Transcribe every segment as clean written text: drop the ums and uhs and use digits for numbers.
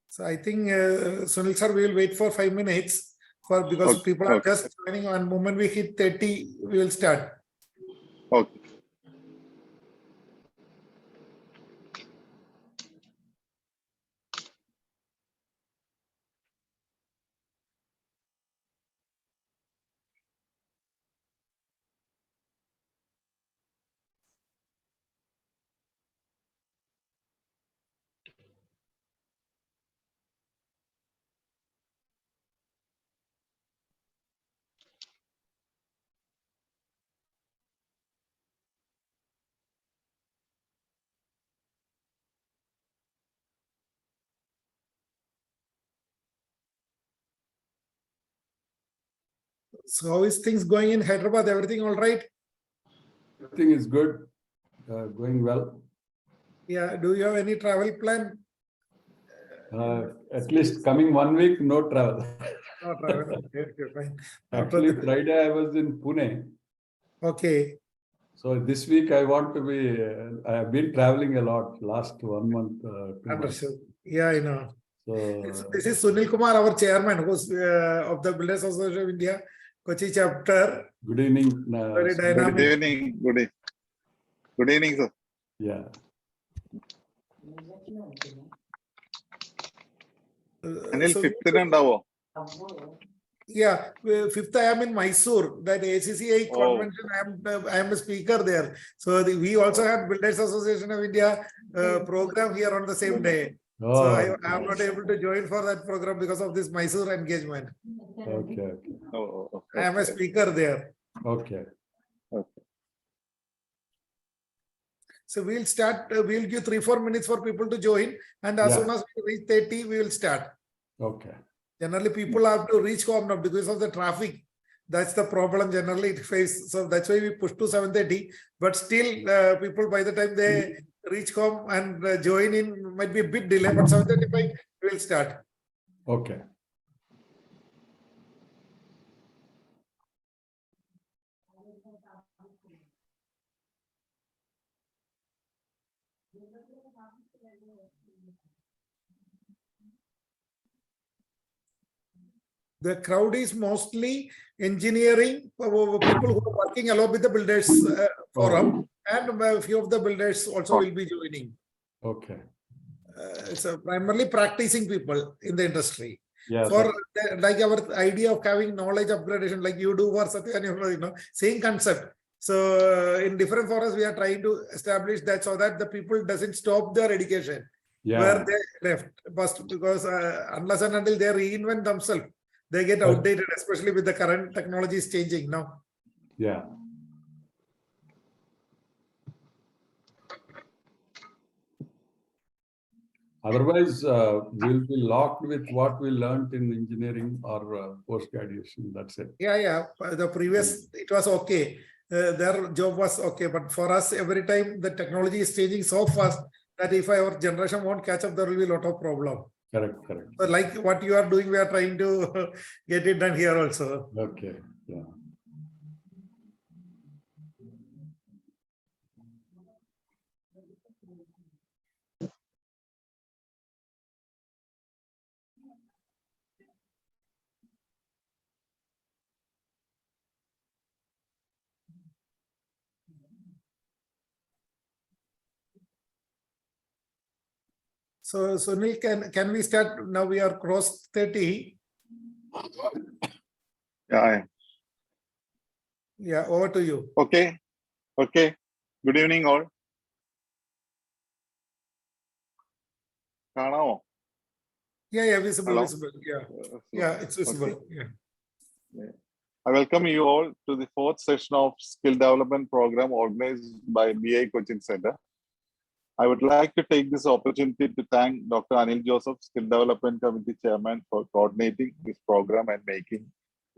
So I think Sunil sir, we will wait for 5 minutes because people are just joining. On moment we hit 30, we will start. Okay. So how is things going in Hyderabad? Everything all right? Everything is good, going well. Yeah. Do you have any travel plan? At least coming 1 week, no travel. No travel. Okay, fine. Actually, Friday I was in Pune. Okay. So this week I want to be, I have been traveling a lot last 1 month. 2 months. Understood. Yeah, I know. So This is Sunil Kumar, our chairman, who's of the Builders Association of India, Cochin chapter. good evening. Very dynamic. Good evening. Good evening, sir. Yeah. Anil, So, 5th ഉണ്ടാവോ? yeah, 5th I am in Mysore. That ACCI convention, I am a speaker there. So we also had Builders Association of India program here on the same day. Oh, So I am not able to join for that program because of this Mysore engagement. okay. I am a speaker there. Okay. So we'll start, we'll give 3-4 minutes for people to join. And as soon as we reach 30, we will start. Okay. Generally, people have to reach home now because of the traffic. That's the problem generally it faces. So that's why we push to 7:30. But still, people by the time they reach home and join in might be a bit delay. But 7:35 we will start. Okay. The crowd is mostly engineering people who are working along with the builders forum, and a few of the builders also will be joining. Okay. It's primarily practicing people in the industry. Yeah. For like our idea of having knowledge upgradation, like you do for Satya, same concept. So in different forums, we are trying to establish that so that the people doesn't stop their education where they left. First, because unless and until they reinvent themselves, they get outdated, especially with the current technology is changing now. Yeah. Otherwise, we'll be locked with what we learned in engineering or post-graduation. That's it. Yeah. The previous, it was okay. Their job was okay. But for us, every time the technology is changing so fast that if our generation won't catch up, there will be a lot of problem. Correct. So like what you are doing, we are trying to get it done here also. Okay. Yeah. So Sunil, can we start now? We are crossed 30. Yeah. Yeah, over to you. Okay. Good evening, all. കാണാമോ? Yeah, visible. Hello? Visible. Yeah, it's visible. Okay. Yeah. I welcome you all to the 4th session of Skill Development Program organized by BI Cochin Center. I would like to take this opportunity to thank Dr. Anil Joseph, Skill Development Committee Chairman, for coordinating this program and making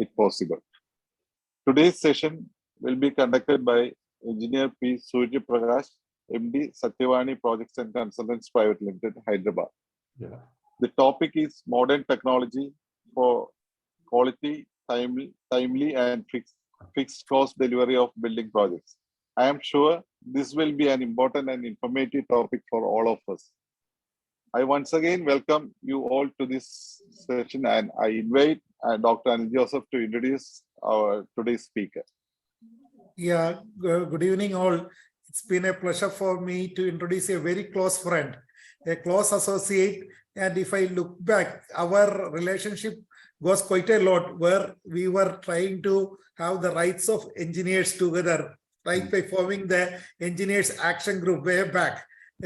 it possible. Today's session will be conducted by Engineer P. Surya Prakash, MD, Satyavani Projects and Consultants Private Limited, Hyderabad. Yeah. The topic is modern technology for quality timely and fixed cost delivery of building projects. I am sure this will be an important and informative topic for all of us. I once again welcome you all to this session, and I invite Dr. Anil Joseph to introduce our today's speaker. Yeah, good evening all. It's been a pleasure for me to introduce a very close friend, a close associate. And if I look back, our relationship goes quite a lot, where we were trying to have the rights of engineers together, right, by forming the engineers action group way back,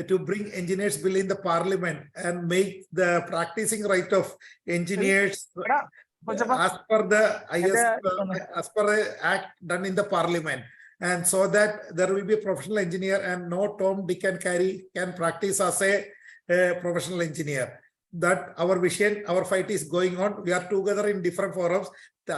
to bring engineers bill in the parliament and make the practicing right of engineers as per the as per the act done in the parliament, and so that there will be a professional engineer and no Tom, Dick and Harry can practice as a professional engineer. That our vision, our fight is going on. We are together in different forums,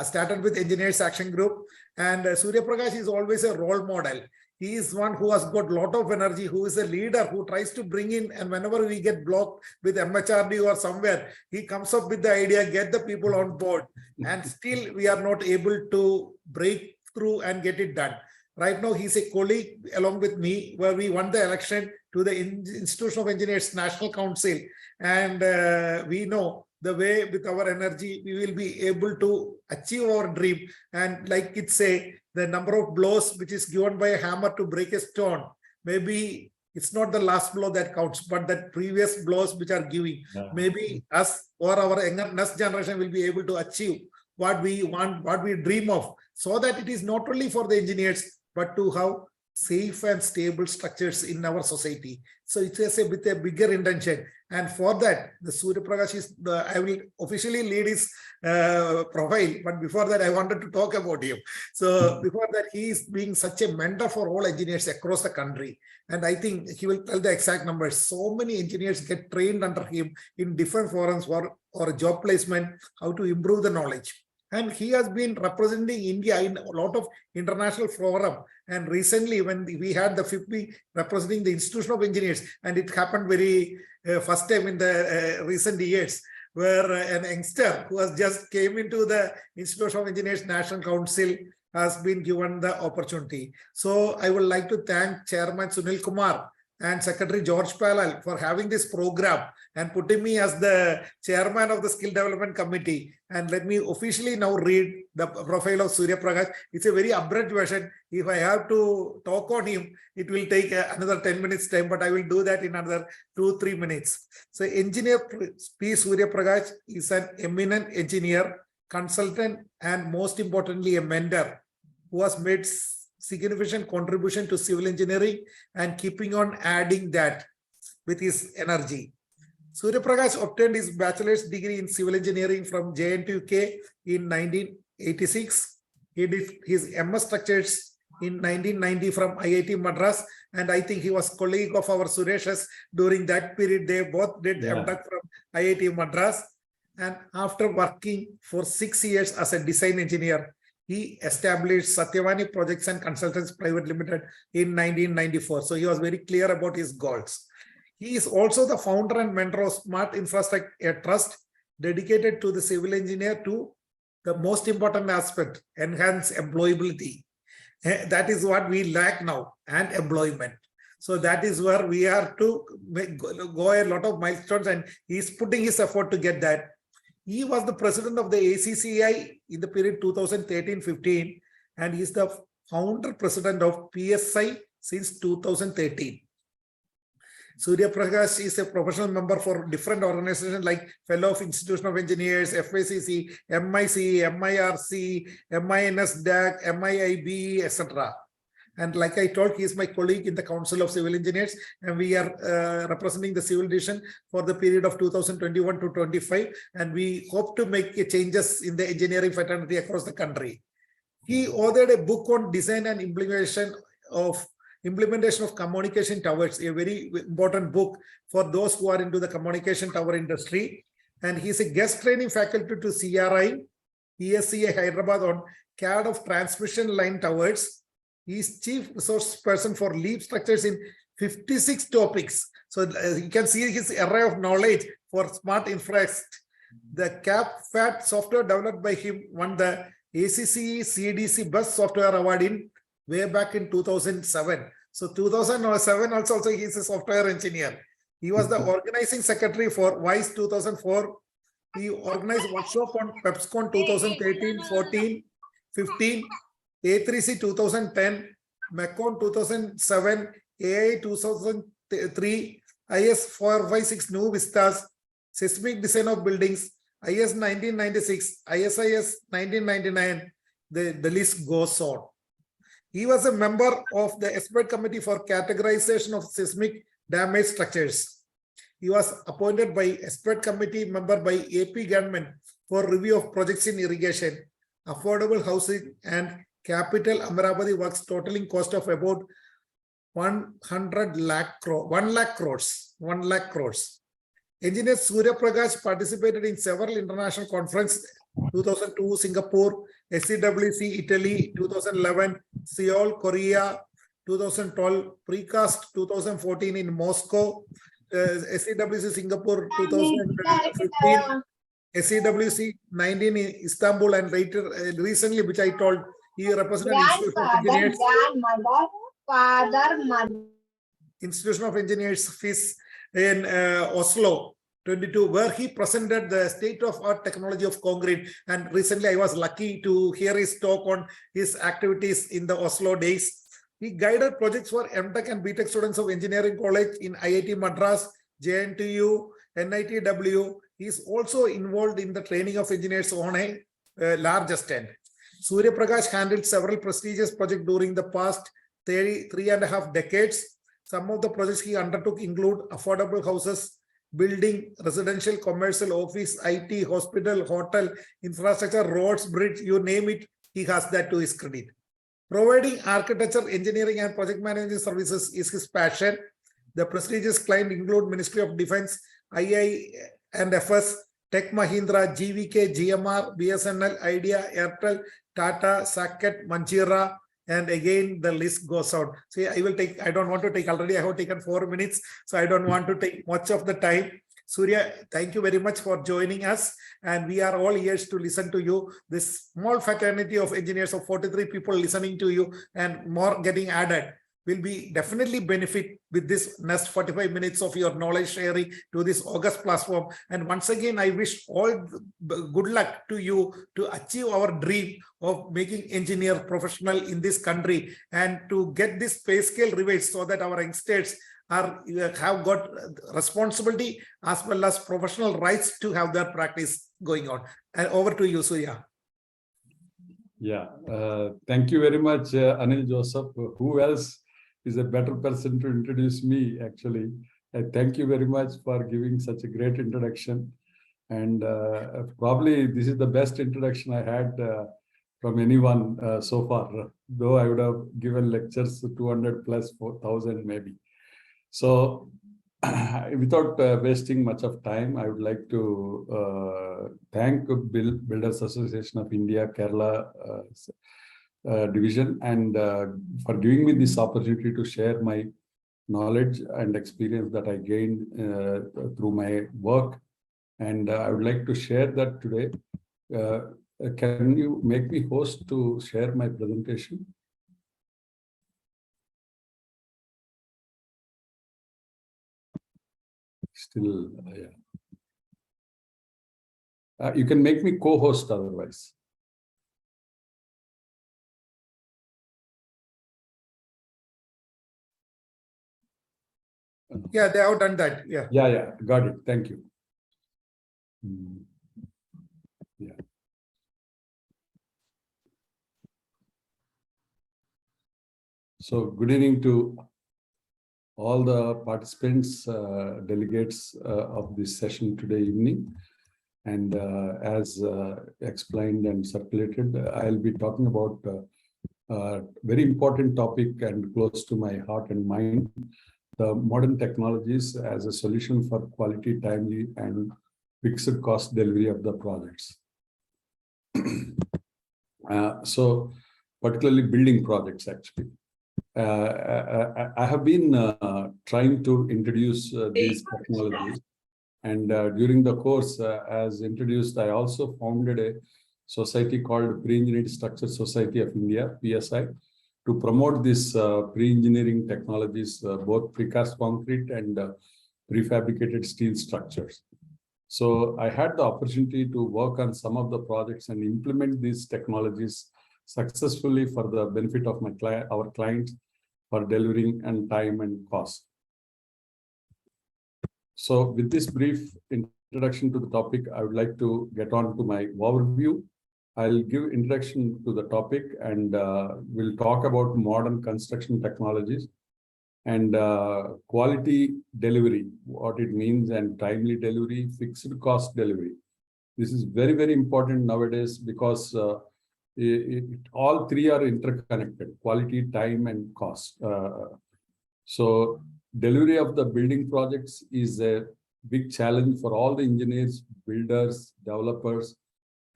started with engineers action group, and Surya Prakash is always a role model. He is one who has got a lot of energy, who is a leader, who tries to bring in, and whenever we get blocked with MHRD or somewhere, he comes up with the idea, get the people on board, and still we are not able to break through and get it done. Right now, he's a colleague along with me, where we won the election to the Institution of Engineers National Council. And we know the way with our energy, we will be able to achieve our dream. And like it say, the number of blows which is given by a hammer to break a stone, maybe it's not the last blow that counts, but the previous blows which are giving. Yeah. Maybe us or our next generation will be able to achieve what we want, what we dream of, so that it is not only for the engineers, but to have safe and stable structures in our society. So it's with a bigger intention. And for that, the Surya Prakash is I will officially lead his profile. But before that, I wanted to talk about him. So before that, he is being such a mentor for all engineers across the country. And I think he will tell the exact numbers. So many engineers get trained under him in different forums or job placement, how to improve the knowledge. And he has been representing India in a lot of international forum. And recently, when we had the 50 representing the Institution of Engineers, and it happened very first time in the recent years, where an youngster who has just came into the Institution of Engineers National Council has been given the opportunity. So I would like to thank Chairman Sunil Kumar and Secretary George Palal for having this program and putting me as the chairman of the Skill Development Committee. And let me officially now read the profile of Surya Prakash. It's a very abridged version. If I have to talk on him, it will take another 10 minutes time, but I will do that in another 2-3 minutes. So Engineer P. Surya Prakash is an eminent engineer, consultant, and most importantly, a mentor who has made significant contribution to civil engineering and keeping on adding that with his energy. Surya Prakash obtained his bachelor's degree in civil engineering from JNTUK in 1986. He did his MS structures in 1990 from IIT Madras, and I think he was colleague of our Suresh's during that period. They both did MTech from IIT Madras, and after working for 6 years as a design engineer, he established Satyavani Projects and Consultants Private Limited in 1994. So he was very clear about his goals. He is also the founder and mentor of Smart Infrastructure, a trust dedicated to the civil engineer to the most important aspect, enhance employability. That is what we lack now, and employment. So that is where we are to go a lot of milestones, and he's putting his effort to get that. He was the president of the ACCI in the period 2013-15, and he's the founder president of PSI since 2013. Surya Prakash is a professional member for different organizations like Fellow of Institution of Engineers, FACC, MIC, MIRC, MINSDAC, MIIB, etc. And like I told, he is my colleague in the Council of Civil Engineers, and we are representing the civil division for the period of 2021 to 25. And we hope to make changes in the engineering fraternity across the country. He authored a book on design and implementation of communication towers, a very important book for those who are into the communication tower industry. And he's a guest training faculty to CRI, ESCA Hyderabad on CAD of transmission line towers. He is chief resource person for LEAP structures in 56 topics. So you can see his array of knowledge for smart infrastructure. The CapFat software developed by him won the ACCE CDC Best Software Award in way back in 2007. So 2007 also he is a software engineer. He was the organizing secretary for WISE 2004. He organized workshop on PepsCon 2013, 14, 15, A3C 2010, Macon 2007, AI 2003, IS 456 New Vistas, Seismic Design of Buildings, IS 1996, ISIS 1999, the list goes on. He was a member of the expert committee for categorization of seismic damage structures. He was appointed by expert committee member by AP government for review of projects in irrigation, affordable housing and capital Amaravati works totaling cost of about 1 lakh crores. Engineer Surya Prakash participated in several international conferences, 2002 Singapore, SCWC Italy, 2011 Seoul, Korea, 2012 Precast, 2014 in Moscow, SCWC Singapore 2015, SCWC 19 in Istanbul, and later recently, which I told, he represented Institution of Engineers FIS in Oslo 22, where he presented the state-of-art technology of concrete. And recently I was lucky to hear his talk on his activities in the Oslo days. He guided projects for MTech and BTech students of engineering college in IIT Madras, JNTU, NITW. He is also involved in the training of engineers on a large extent. Surya Prakash handled several prestigious projects during the past 3.5 decades. Some of the projects he undertook include affordable houses, building, residential, commercial, office, IT, hospital, hotel, infrastructure, roads, bridge, you name it, he has that to his credit. Providing architecture, engineering, and project management services is his passion. The prestigious clients include Ministry of Defense, II&FS, Tech Mahindra, GVK, GMR, BSNL, Idea, Airtel, Tata, Saket, Manchira, and again the list goes out. See, I don't want to take, already I have taken 4 minutes, so I don't want to take much of the time. Surya, thank you very much for joining us, and we are all ears to listen to you. This small fraternity of engineers of 43 people listening to you and more getting added will be definitely benefit with this next 45 minutes of your knowledge sharing to this August platform. And once again, I wish all good luck to you to achieve our dream of making engineer professional in this country and to get this pay scale revised so that our youngsters have got responsibility as well as professional rights to have their practice going on. And over to you, Surya. Yeah, thank you very much, Anil Joseph. Who else is a better person to introduce me, actually? I thank you very much for giving such a great introduction. And probably this is the best introduction I had from anyone so far, though I would have given lectures 200 plus 4,000 maybe. So without wasting much of time, I would like to thank Builders Association of India, Kerala division, and for giving me this opportunity to share my knowledge and experience that I gained through my work. And I would like to share that today. Can you make me host to share my presentation? Still, yeah. You can make me co-host otherwise. Yeah, they have done that. Yeah. Yeah, got it. Thank you. Yeah. So good evening to all the participants, delegates of this session today evening. And as explained and circulated, I'll be talking about a very important topic and close to my heart and mind, the modern technologies as a solution for quality, timely, and fixed cost delivery of the projects. So particularly building projects, actually. I have been trying to introduce these technologies And during the course, as introduced, I also founded a society called Pre-Engineered Structure Society of India, PSI, to promote this pre-engineering technologies, both precast concrete and prefabricated steel structures. So I had the opportunity to work on some of the projects and implement these technologies successfully for the benefit of our clients for delivering and time and cost. So with this brief introduction to the topic, I would like to get on to my overview. I'll give introduction to the topic and we'll talk about modern construction technologies and quality delivery, what it means, and timely delivery, fixed cost delivery. This is very, very important nowadays because all three are interconnected: quality, time, and cost. So delivery of the building projects is a big challenge for all the engineers, builders, developers,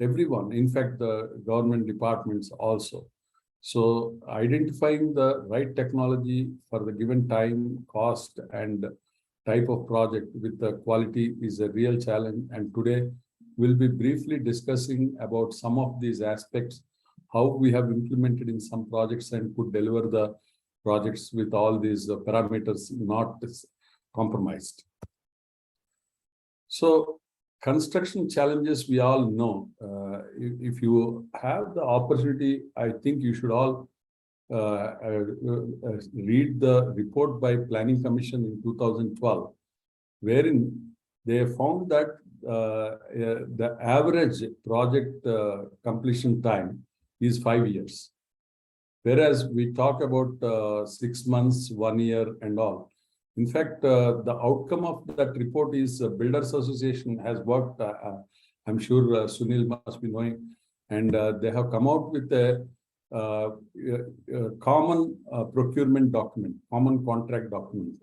everyone, in fact, the government departments also. So identifying the right technology for the given time, cost, and type of project with the quality is a real challenge. And today we'll be briefly discussing about some of these aspects, how we have implemented in some projects and could deliver the projects with all these parameters not compromised. So construction challenges, we all know. If you have the opportunity, I think you should all read the report by Planning Commission in 2012, wherein they found that the average project completion time is 5 years. Whereas we talk about 6 months, 1 year and all. In fact, the outcome of that report is Builders Association has worked, I'm sure Sunil must be knowing, and they have come out with a common procurement document, common contract document.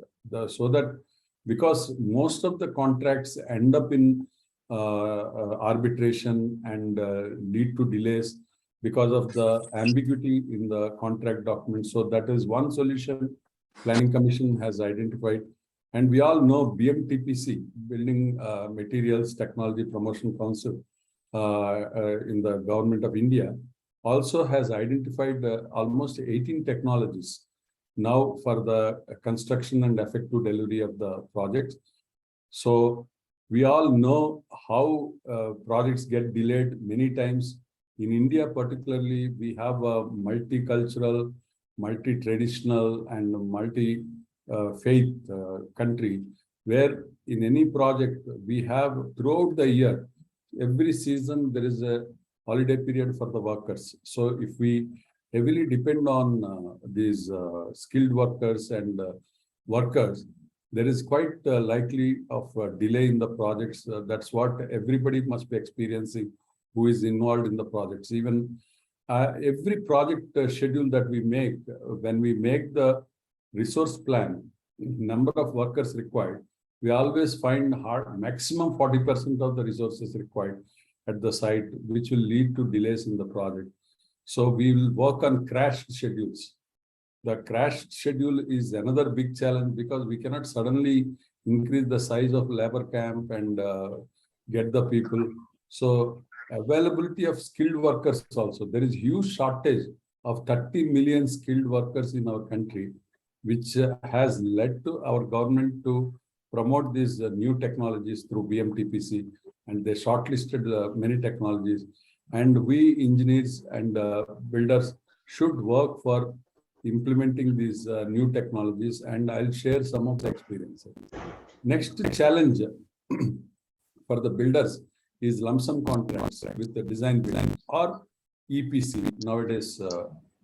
So that because most of the contracts end up in arbitration and lead to delays because of the ambiguity in the contract document. So that is one solution Planning Commission has identified. And we all know BMTPC, Building Materials Technology Promotion Council in the Government of India, also has identified almost 18 technologies now for the construction and effective delivery of the projects. So we all know how projects get delayed many times. In India particularly, we have a multicultural, multi-traditional and multi-faith country, where in any project we have throughout the year, every season there is a holiday period for the workers. So if we heavily depend on these skilled workers and workers, there is quite likely of a delay in the projects. That's what everybody must be experiencing who is involved in the projects. Even every project schedule that we make, when we make the resource plan, number of workers required, we always find maximum 40% of the resources required at the site, which will lead to delays in the project. So we will work on crash schedules. The crash schedule is another big challenge because we cannot suddenly increase the size of labor camp and get the people. So availability of skilled workers also. There is huge shortage of 30 million skilled workers in our country, which has led to our government to promote these new technologies through BMTPC, and they shortlisted many technologies. And we engineers and builders should work for implementing these new technologies, and I'll share some of the experiences. Next challenge for the builders is lump sum contracts with the design build or EPC. Nowadays,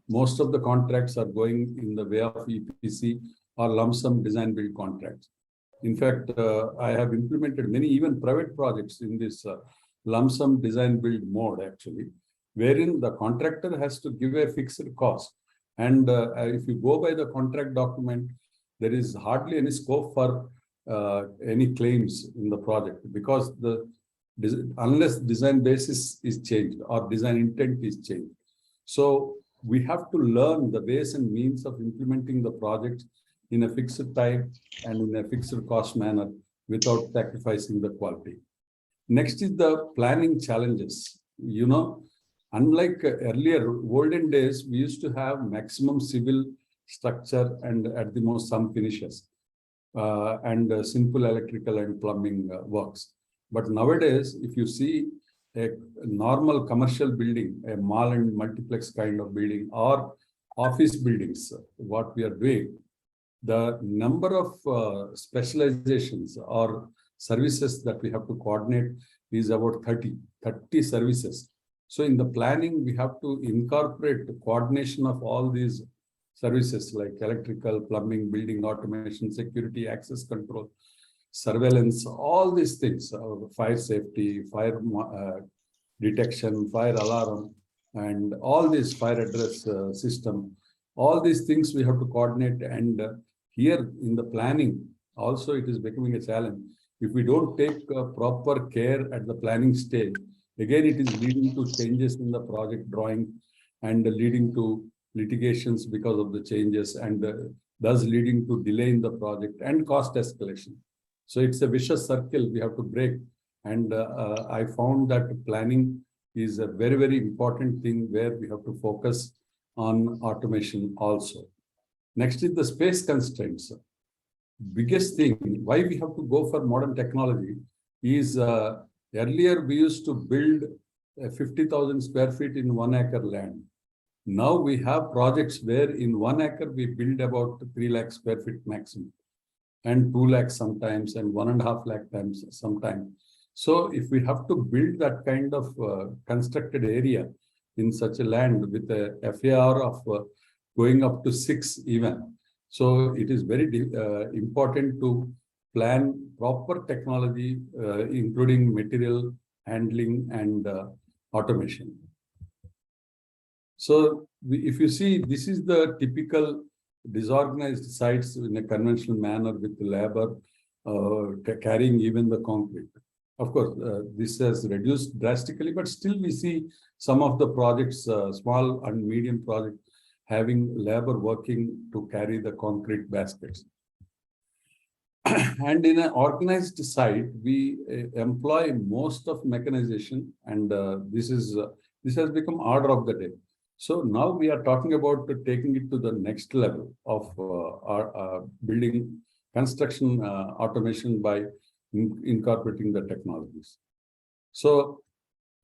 most of the contracts are going in the way of EPC or lump sum design build contracts. In fact, I have implemented many even private projects in this lump sum design build mode actually, wherein the contractor has to give a fixed cost. And if you go by the contract document, there is hardly any scope for any claims in the project, because unless design basis is changed or design intent is changed. So we have to learn the ways and means of implementing the project in a fixed time and in a fixed cost manner, without sacrificing the quality. Next is the planning challenges. You know, unlike earlier olden days, we used to have maximum civil structure and at the most some finishes and simple electrical and plumbing works. But nowadays, if you see a normal commercial building, a mall and multiplex kind of building or office buildings, what we are doing, the number of specializations or services that we have to coordinate is about 30 services. So in the planning, we have to incorporate the coordination of all these services like electrical, plumbing, building automation, security, access control, surveillance, all these things, fire safety, fire detection, fire alarm, and all this fire address system. All these things we have to coordinate, and here in the planning, also it is becoming a challenge. If we don't take proper care at the planning stage, again it is leading to changes in the project drawing and leading to litigations because of the changes, and thus leading to delay in the project and cost escalation. So it's a vicious circle we have to break. And I found that planning is a very, very important thing where we have to focus on automation also. Next is the space constraints. Biggest thing why we have to go for modern technology is earlier we used to build 50,000 square feet in 1 acre land. Now we have projects where in 1 acre we build about 3 lakh square feet maximum, and 2 lakhs sometimes, and 1.5 lakh times sometimes. So if we have to build that kind of constructed area in such a land with a FAR of going up to 6 even. So it is very important to plan proper technology, including material handling and automation. So if you see, this is the typical disorganized sites in a conventional manner with the labor carrying even the concrete. Of course, this has reduced drastically, but still we see some of the projects, small and medium projects, having labor working to carry the concrete baskets. And in an organized site, we employ most of mechanization, and this has become order of the day. So now we are talking about taking it to the next level of our building construction automation by incorporating the technologies. So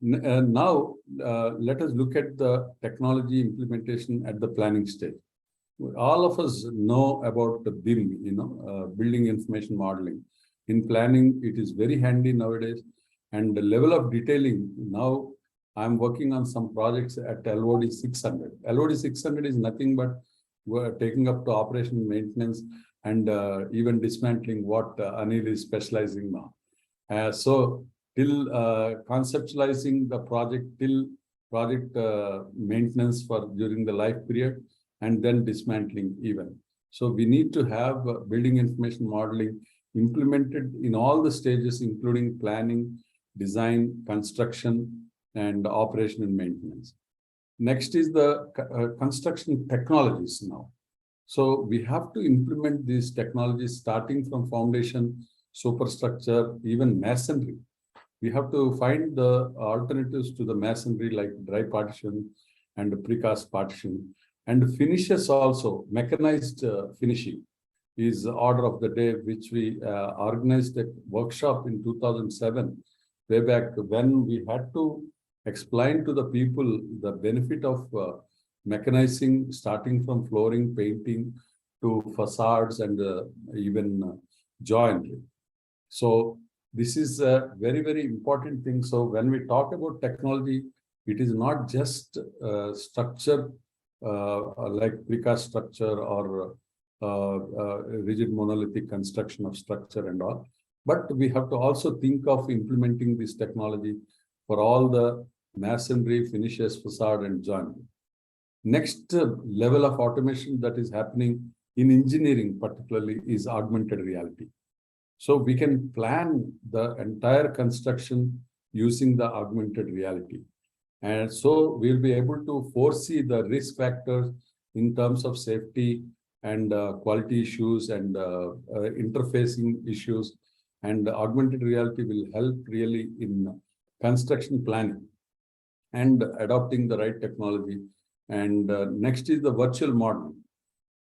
now let us look at the technology implementation at the planning stage. All of us know about the BIM, building information modeling. In planning, it is very handy nowadays, and the level of detailing now. I'm working on some projects at LOD 600. LOD 600 is nothing but we're taking up to operation maintenance and even dismantling what Anil is specializing now. So till conceptualizing the project, till project maintenance for during the life period, and then dismantling even. So we need to have building information modeling implemented in all the stages, including planning, design, construction, and operation and maintenance. Next is the construction technologies now. So we have to implement these technologies starting from foundation, superstructure, even masonry. We have to find the alternatives to the masonry like dry partition and precast partition. And finishes also, mechanized finishing is order of the day, which we organized a workshop in 2007, way back when we had to explain to the people the benefit of mechanizing, starting from flooring, painting to facades and even joinery. So this is a very, very important thing. So when we talk about technology, it is not just structure like precast structure or rigid monolithic construction of structure and all, but we have to also think of implementing this technology for all the masonry, finishes, facade, and joinery. Next level of automation that is happening in engineering particularly is augmented reality. So we can plan the entire construction using the augmented reality. And so we'll be able to foresee the risk factors in terms of safety and quality issues and interfacing issues And augmented reality will help really in construction planning and adopting the right technology. And next is the virtual modeling.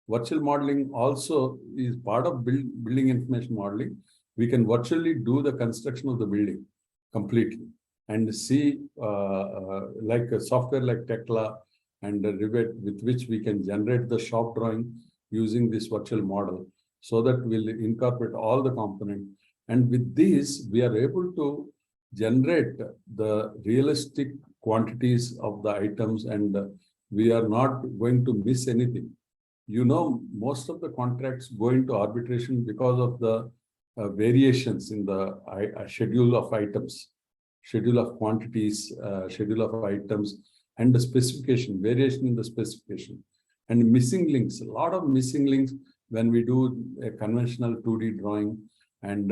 Virtual modeling also is part of building information modeling. We can virtually do the construction of the building completely and see like a software like Tekla and Rivet, with which we can generate the shop drawing using this virtual model, so that we'll incorporate all the components. And with this, we are able to generate the realistic quantities of the items, and we are not going to miss anything. You know, most of the contracts go into arbitration because of the variations in the schedule of items, schedule of quantities, schedule of items, and the specification, variation in the specification, and missing links, a lot of missing links when we do a conventional 2D drawing. And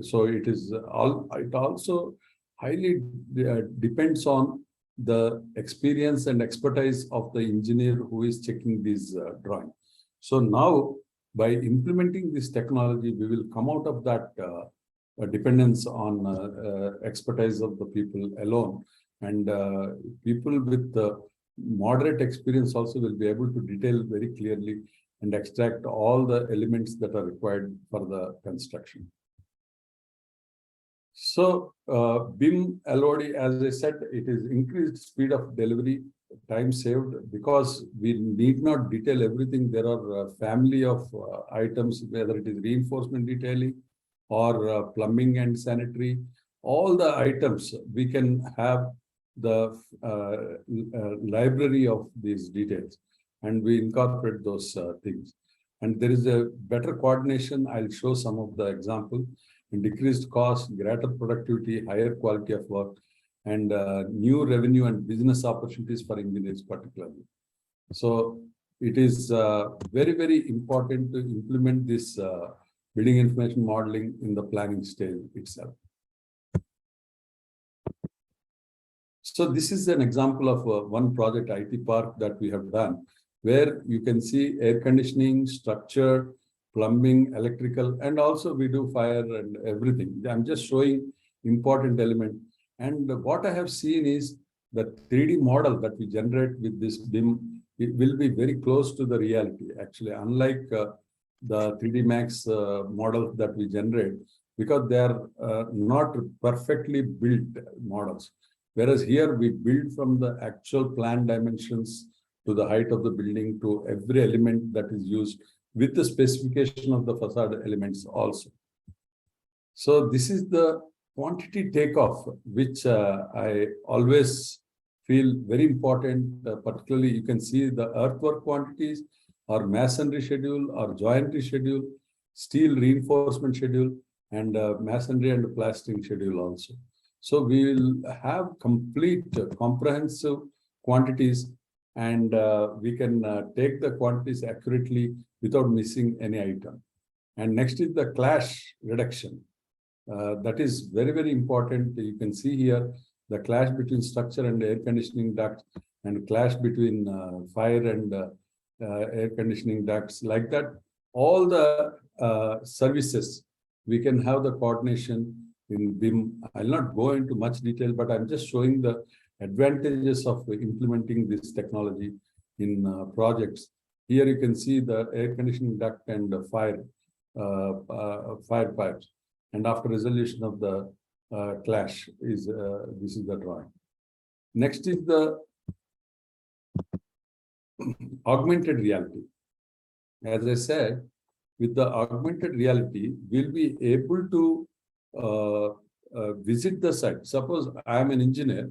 so it also highly depends on the experience and expertise of the engineer who is checking this drawing. So now, by implementing this technology, we will come out of that dependence on expertise of the people alone. And people with moderate experience also will be able to detail very clearly and extract all the elements that are required for the construction. So BIM LOD, as I said, it is increased speed of delivery, time saved, because we need not detail everything. There are a family of items, whether it is reinforcement detailing or plumbing and sanitary. All the items, we can have the library of these details, and we incorporate those things. And there is a better coordination. I'll show some of the example. In decreased cost, greater productivity, higher quality of work, and new revenue and business opportunities for engineers particularly. So it is very, very important to implement this building information modeling in the planning stage itself. So this is an example of one project, IT Park, that we have done, where you can see air conditioning, structure, plumbing, electrical, and also we do fire and everything. I'm just showing important element. And what I have seen is the 3D model that we generate with this BIM, it will be very close to the reality, actually, unlike the 3D Max model that we generate, because they are not perfectly built models. Whereas here we build from the actual plan dimensions to the height of the building to every element that is used, with the specification of the facade elements also. So this is the quantity takeoff, which I always feel very important. Particularly, you can see the earthwork quantities, or masonry schedule, or joinery schedule, steel reinforcement schedule, and masonry and plastering schedule also. So we will have complete comprehensive quantities, and we can take the quantities accurately without missing any item. And next is the clash reduction. That is very, very important. You can see here the clash between structure and air conditioning ducts, and clash between fire and air conditioning ducts. Like that, all the services, we can have the coordination in BIM. I'll not go into much detail, but I'm just showing the advantages of implementing this technology in projects. Here you can see the air conditioning duct and the fire pipes. And after resolution of the clash, this is the drawing. Next is the augmented reality. As I said, with the augmented reality, we'll be able to visit the site. Suppose I am an engineer,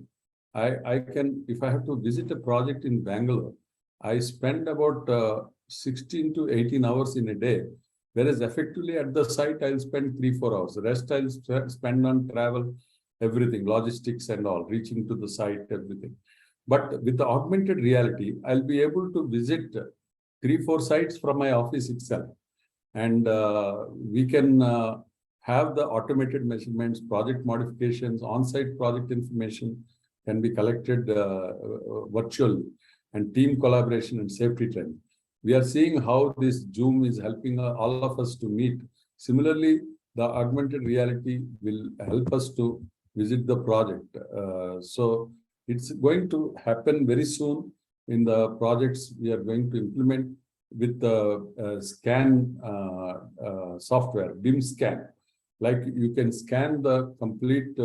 I can, if I have to visit a project in Bangalore, I spend about 16 to 18 hours in a day, whereas effectively at the site, I'll spend 3-4 hours. The rest I'll spend on travel, everything, logistics and all, reaching to the site, everything. But with the augmented reality, I'll be able to visit 3-4 sites from my office itself. And we can have the automated measurements, project modifications, on-site project information can be collected virtually, and team collaboration and safety training. We are seeing how this Zoom is helping all of us to meet. Similarly, the augmented reality will help us to visit the project. So it's going to happen very soon in the projects we are going to implement with the scan software, BIM scan. Like you can scan the complete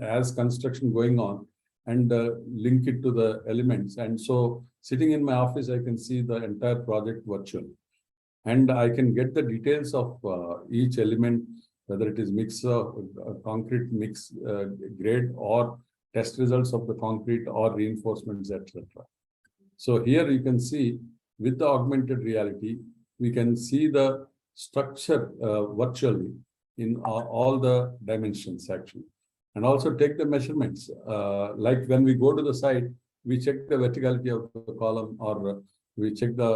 as construction going on and link it to the elements. And so sitting in my office, I can see the entire project virtually. And I can get the details of each element, whether it is concrete mix grade or test results of the concrete or reinforcements, etc. So here you can see with the augmented reality, we can see the structure virtually in all the dimensions actually, and also take the measurements. Like when we go to the site, we check the verticality of the column, or we check the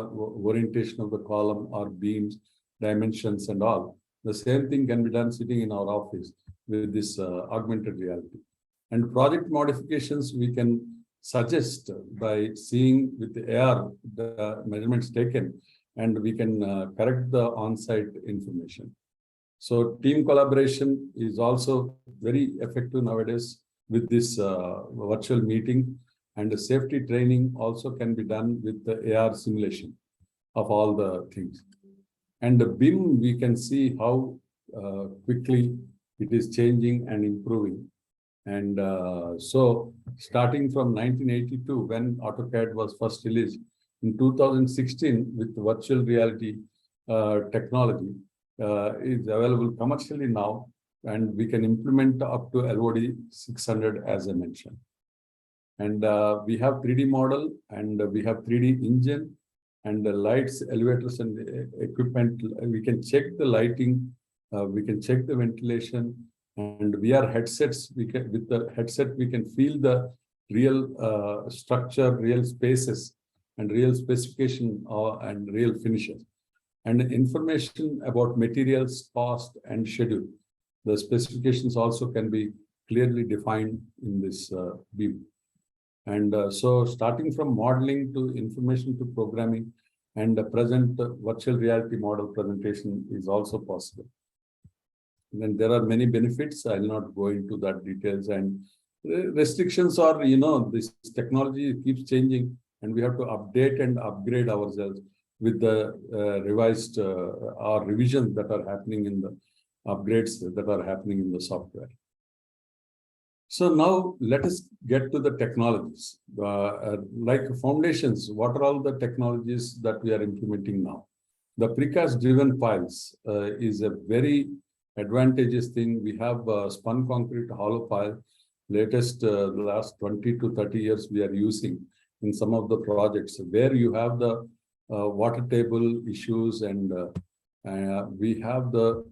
orientation of the column or beams, dimensions and all. The same thing can be done sitting in our office with this augmented reality. And project modifications we can suggest by seeing with the AR the measurements taken, and we can correct the on-site information. So team collaboration is also very effective nowadays with this virtual meeting, and the safety training also can be done with the AR simulation of all the things. And the BIM, we can see how quickly it is changing and improving. And so starting from 1982, when AutoCAD was first released, in 2016 with virtual reality technology is available commercially now, and we can implement up to LOD 600 as I mentioned. And we have 3D model, and we have 3D engine, and the lights, elevators, and equipment. We can check the lighting, we can check the ventilation, and VR headsets. With the headset, we can feel the real structure, real spaces, and real specification and real finishes. And information about materials, cost, and schedule. The specifications also can be clearly defined in this view. And so starting from modeling to information to programming, and the present virtual reality model presentation is also possible. And then there are many benefits. I'll not go into that details, and restrictions are, this technology keeps changing, and we have to update and upgrade ourselves with the revised or revisions that are happening in the upgrades that are happening in the software. So now let us get to the technologies. Like foundations, what are all the technologies that we are implementing now? The precast driven piles is a very advantageous thing. We have spun concrete hollow pile, latest the last 20 to 30 years we are using in some of the projects where you have the water table issues, and we have the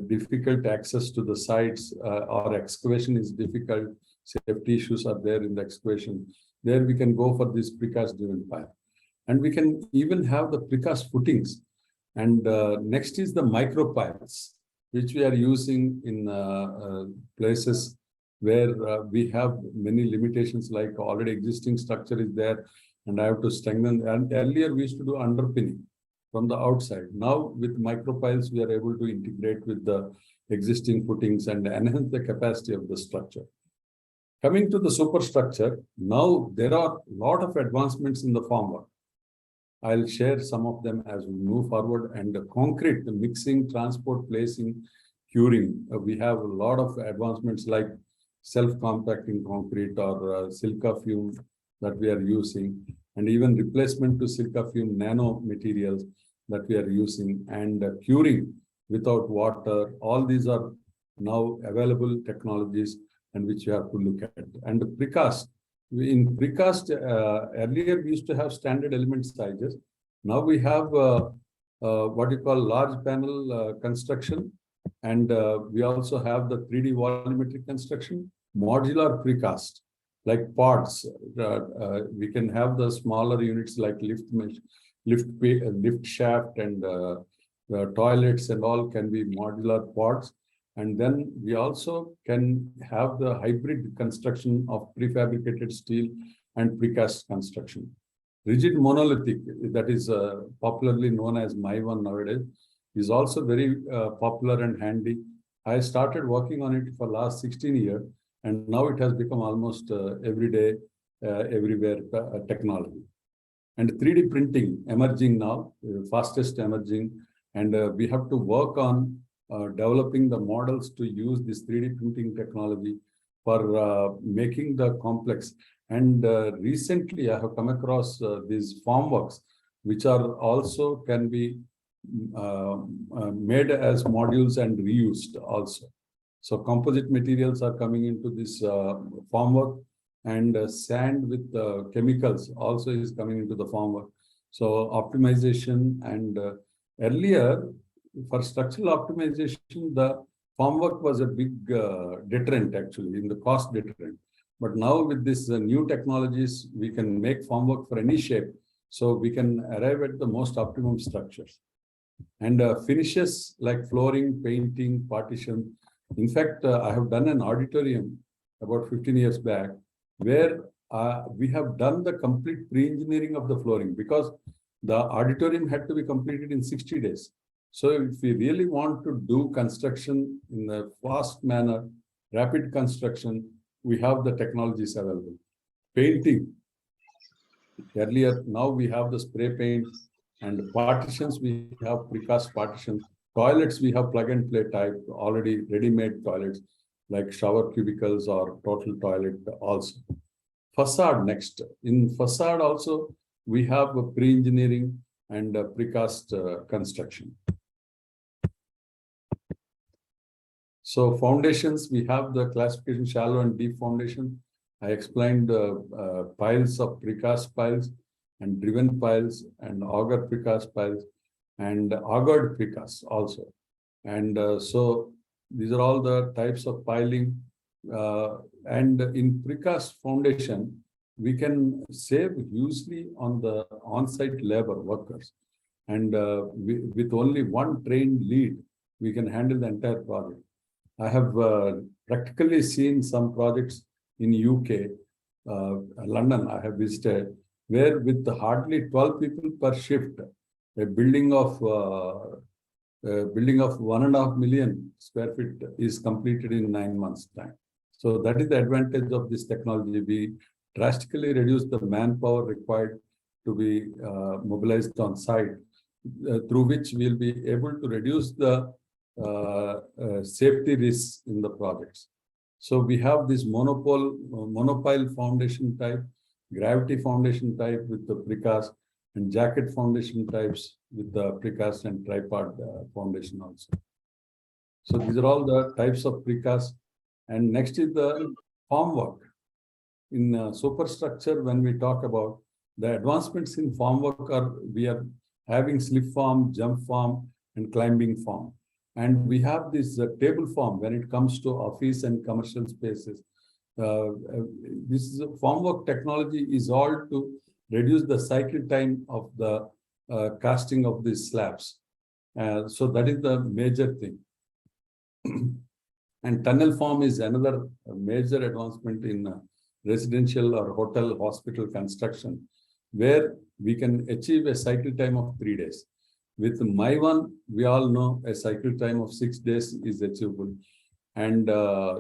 difficult access to the sites, or excavation is difficult, safety issues are there in the excavation. There we can go for this precast driven pile, and we can even have the precast footings. And next is the micro piles, which we are using in places where we have many limitations, like already existing structure is there and I have to strengthen. And earlier we used to do underpinning from the outside. Now with micropiles, we are able to integrate with the existing footings and enhance the capacity of the structure. Coming to the superstructure, now there are a lot of advancements in the formwork. I'll share some of them as we move forward. And the concrete, the mixing, transport, placing, curing, we have a lot of advancements like self-compacting concrete or silica fume that we are using, and even replacement to silica fume nano materials that we are using, and curing without water. All these are now available technologies and which you have to look at. And the precast, in precast, earlier we used to have standard element sizes. Now we have what you call large panel construction, and we also have the 3D volumetric construction, modular precast, like pods. We can have the smaller units like lift shaft, and the toilets and all can be modular pods. And then we also can have the hybrid construction of prefabricated steel and precast construction. Rigid monolithic, that is popularly known as MY1 nowadays. is also very popular and handy. I started working on it for last 16 years, and now it has become almost everyday, everywhere technology. And 3D printing emerging now, fastest emerging, and we have to work on developing the models to use this 3D printing technology for making the complex. And recently I have come across these formworks, which are also can be made as modules and reused also. So composite materials are coming into this formwork, and sand with chemicals also is coming into the formwork. So optimization, and earlier for structural optimization, the formwork was a big deterrent actually, in the cost deterrent. But now with this new technologies, we can make formwork for any shape. So we can arrive at the most optimum structures. And finishes like flooring, painting, partition. In fact, I have done an auditorium about 15 years back, where we have done the complete pre-engineering of the flooring, because the auditorium had to be completed in 60 days. So if we really want to do construction in a fast manner, rapid construction, we have the technologies available. Painting. Earlier, now we have the spray paint, and partitions, we have precast partitions. Toilets, we have plug and play type, already ready-made toilets, like shower cubicles or total toilet also. Facade next. In facade also, we have a pre-engineering and precast construction. So foundations, we have the classification shallow and deep foundation. I explained piles of precast piles and driven piles and auger precast piles and augured precast also. And so these are all the types of piling. And in precast foundation, we can save hugely on the on-site labor workers. And with only one trained lead, we can handle the entire project. I have practically seen some projects in UK, London, I have visited, where with hardly 12 people per shift, a building of 1.5 million square feet is completed in 9 months' time. So that is the advantage of this technology. We drastically reduce the manpower required to be mobilized on site, through which we'll be able to reduce the safety risks in the projects. So we have this monopile foundation type, gravity foundation type with the precast, and jacket foundation types with the precast and tripod foundation also. So these are all the types of precast. And next is the formwork. In superstructure, when we talk about the advancements in formwork, we are having slip form, jump form, and climbing form. And we have this table form when it comes to office and commercial spaces. This formwork technology is all to reduce the cycle time of the casting of these slabs. So that is the major thing. And tunnel form is another major advancement in residential or hotel, hospital construction, where we can achieve a cycle time of 3 days. With my one, we all know a cycle time of 6 days is achievable. And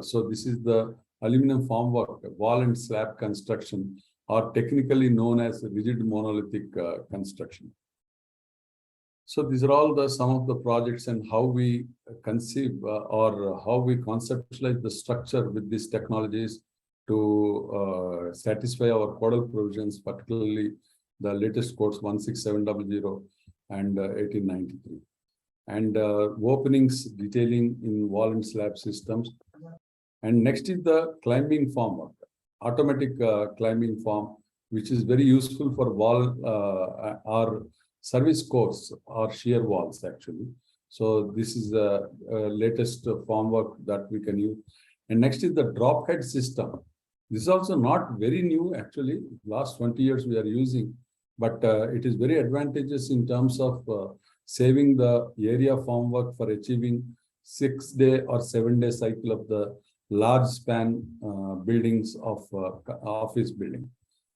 so this is the aluminum formwork, wall and slab construction, or technically known as rigid monolithic construction. So these are all some of the projects and how we conceive or how we conceptualize the structure with these technologies to satisfy our codal provisions, particularly the latest codes 16700 and 1893. And openings detailing in wall and slab systems. And next is the climbing form, automatic climbing form, which is very useful for wall or service course or shear walls actually. So this is the latest formwork that we can use. And next is the drop head system. This is also not very new actually. Last 20 years we are using, but it is very advantageous in terms of saving the area formwork for achieving 6-day or 7-day cycle of the large span buildings of office building.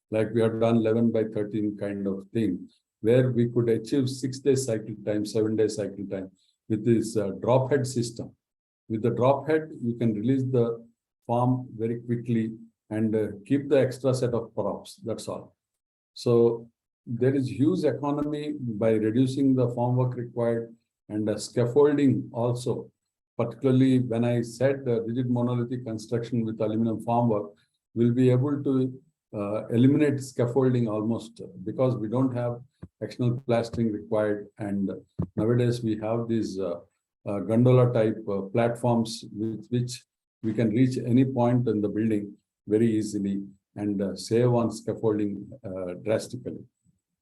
Like we have done 11 by 13 kind of thing, where we could achieve 6-day cycle time, 7-day cycle time with this drop head system. With the drop head, you can release the form very quickly and keep the extra set of props. That's all. So there is huge economy by reducing the form work required and scaffolding also. Particularly when I said rigid monolithic construction with aluminum formwork, we'll be able to eliminate scaffolding almost because we don't have external plastering required. And nowadays we have these gondola type platforms with which we can reach any point in the building very easily and save on scaffolding drastically.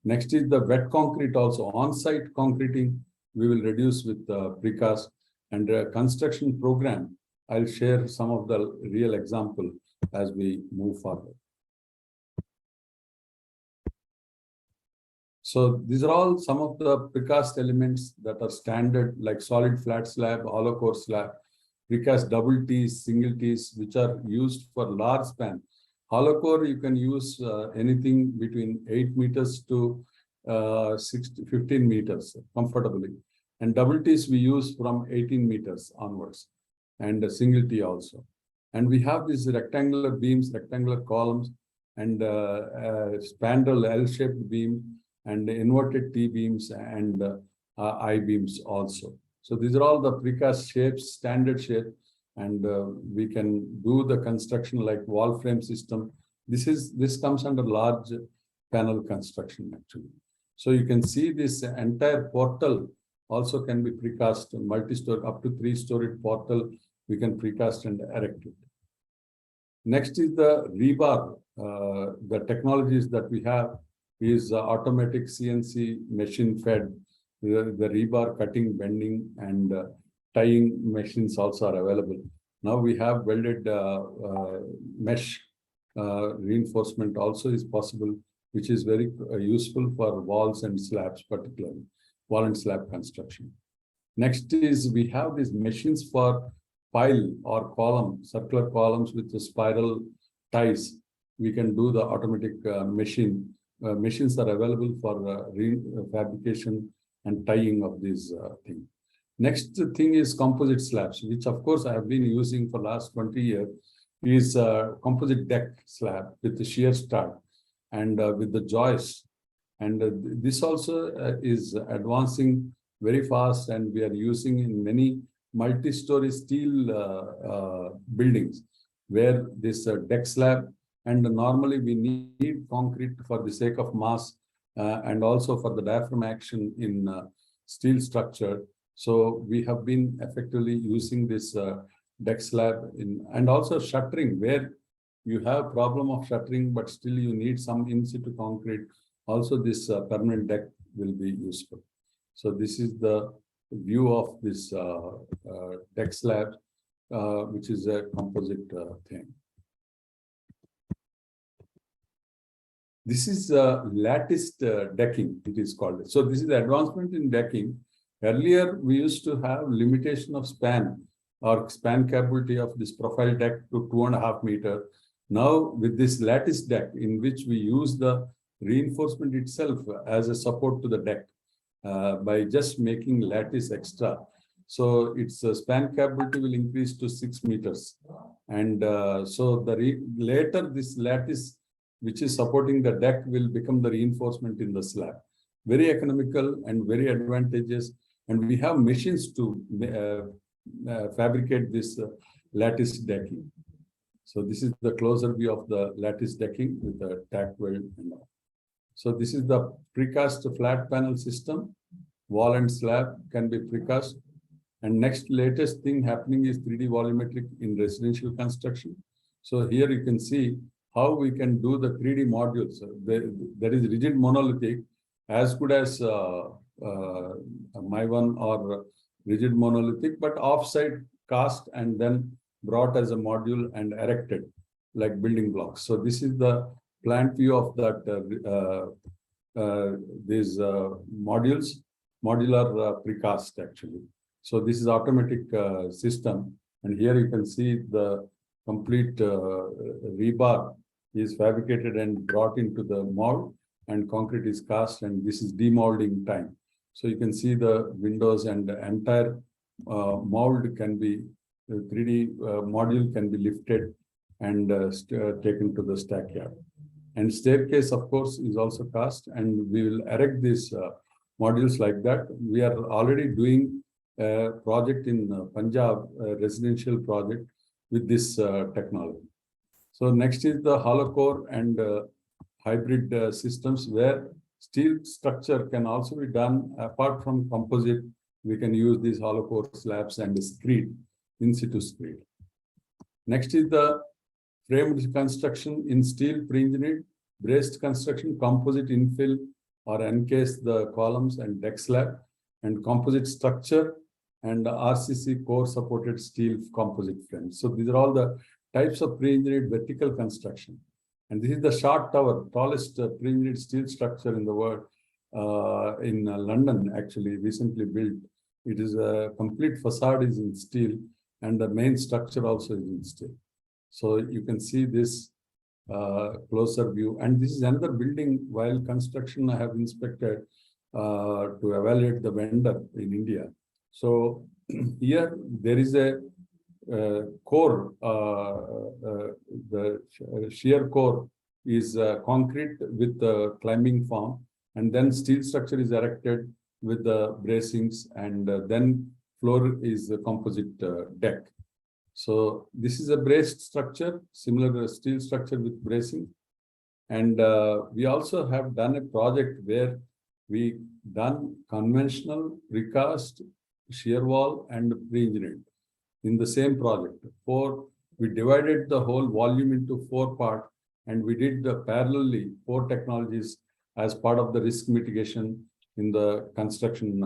Next is the wet concrete also. On-site concreting we will reduce with precast. And construction program, I'll share some of the real example as we move forward. So these are all some of the precast elements that are standard, like solid flat slab, hollow core slab, precast double T's, single T's, which are used for large span. Hollow core, you can use anything between 8 meters to 15 meters comfortably. And double T's we use from 18 meters onwards, and a single T also. And we have these rectangular beams, rectangular columns, and spandrel L-shaped beam, and inverted T beams and I beams also. So these are all the precast shapes, standard shape, and we can do the construction like wall frame system. This comes under large panel construction actually. So you can see this entire portal also can be precast, multi-story, up to 3-story portal, we can precast and erect it. Next is the rebar. The technologies that we have is automatic CNC machine fed. The rebar cutting, bending, and tying machines also are available. Now we have welded mesh reinforcement also is possible, which is very useful for walls and slabs, particularly wall and slab construction. Next is we have these machines for pile or column, circular columns with the spiral ties. We can do the automatic machine. Machines are available for fabrication and tying of these things. Next thing is composite slabs, which of course I have been using for last 20 years, is composite deck slab with the shear stud and with the joists. And this also is advancing very fast, and we are using in many multi-story steel buildings where this deck slab, and normally we need concrete for the sake of mass and also for the diaphragm action in steel structure. So we have been effectively using this deck slab and also shuttering, where you have problem of shuttering, but still you need some in situ concrete. Also, this permanent deck will be useful. So this is the view of this deck slab, which is a composite thing. This is latticed decking, it is called. So this is the advancement in decking. Earlier, we used to have limitation of span or span capability of this profile deck to 2.5 meters. Now, with this lattice deck, in which we use the reinforcement itself as a support to the deck by just making lattice extra. So its span capability will increase to 6 meters. And so later this lattice, which is supporting the deck, will become the reinforcement in the slab. Very economical and very advantageous. And we have machines to fabricate this lattice decking. So this is the closer view of the lattice decking with the tack weld and all. So this is the precast flat panel system. Wall and slab can be precast. And next latest thing happening is 3D volumetric in residential construction. So here you can see how we can do the 3D modules. There is rigid monolithic, as good as my one or rigid monolithic, but offsite cast and then brought as a module and erected like building blocks. So this is the plant view of that these modular precast actually. So this is automatic system, and here you can see the complete rebar is fabricated and brought into the mold, and concrete is cast, and this is demolding time. So you can see the windows and the entire mold can be, the 3D module can be lifted and taken to the stack yard. And staircase, of course, is also cast, and we will erect these modules like that. We are already doing a project in Punjab, a residential project with this technology. So next is the hollow core and hybrid systems, where steel structure can also be done apart from composite. We can use these hollow core slabs and screed, in situ screed. Next is the framed construction in steel pre-engineered, braced construction, composite infill or encase the columns and deck slab, and composite structure and RCC core supported steel composite frames. So these are all the types of pre-engineered vertical construction. And this is the short tower, tallest pre-engineered steel structure in the world, in London, actually recently built. It is a complete facade is in steel, and the main structure also is in steel. So you can see this closer view. And this is another building while construction I have inspected to evaluate the vendor in India. So here there is a core, the shear core is concrete with the climbing form, and then steel structure is erected with the bracings, and then floor is the composite deck. So this is a braced structure, similar to a steel structure with bracing. And we also have done a project where we done conventional precast shear wall and pre-engineered in the same project. We divided the whole volume into 4 parts, and we did parallelly 4 technologies as part of the risk mitigation in the construction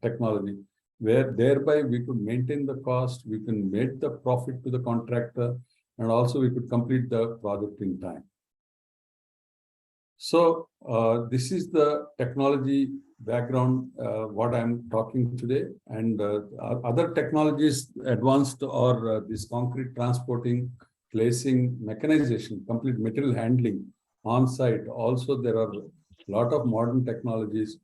technology, where thereby we could maintain the cost, we can make the profit to the contractor, and also we could complete the project in time. So this is the technology background, what I'm talking today. And other technologies advanced are this concrete transporting, placing, mechanization, complete material handling on site. Also, there are a lot of modern technologies,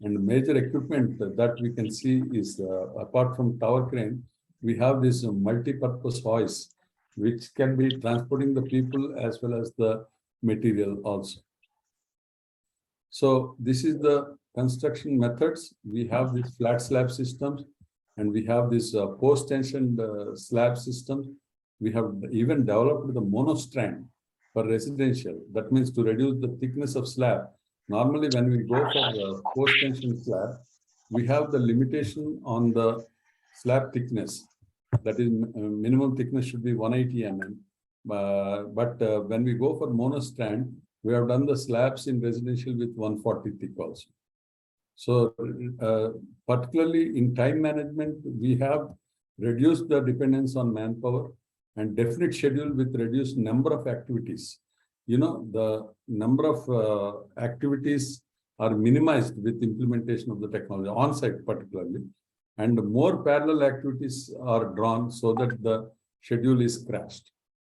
and major equipment that we can see is apart from tower crane, we have this multi-purpose hoist, which can be transporting the people as well as the material also. So this is the construction methods. We have these flat slab systems, and we have this post-tensioned slab systems. We have even developed the monostrand for residential. That means to reduce the thickness of slab. Normally, when we go for the post-tension slab, we have the limitation on the slab thickness. That is, minimum thickness should be 180 mm. But when we go for monostrand, we have done the slabs in residential with 140 thick also. So particularly in time management, we have reduced the dependence on manpower and definite schedule with reduced number of activities. You know, the number of activities are minimized with implementation of the technology on-site particularly, and more parallel activities are drawn so that the schedule is crashed.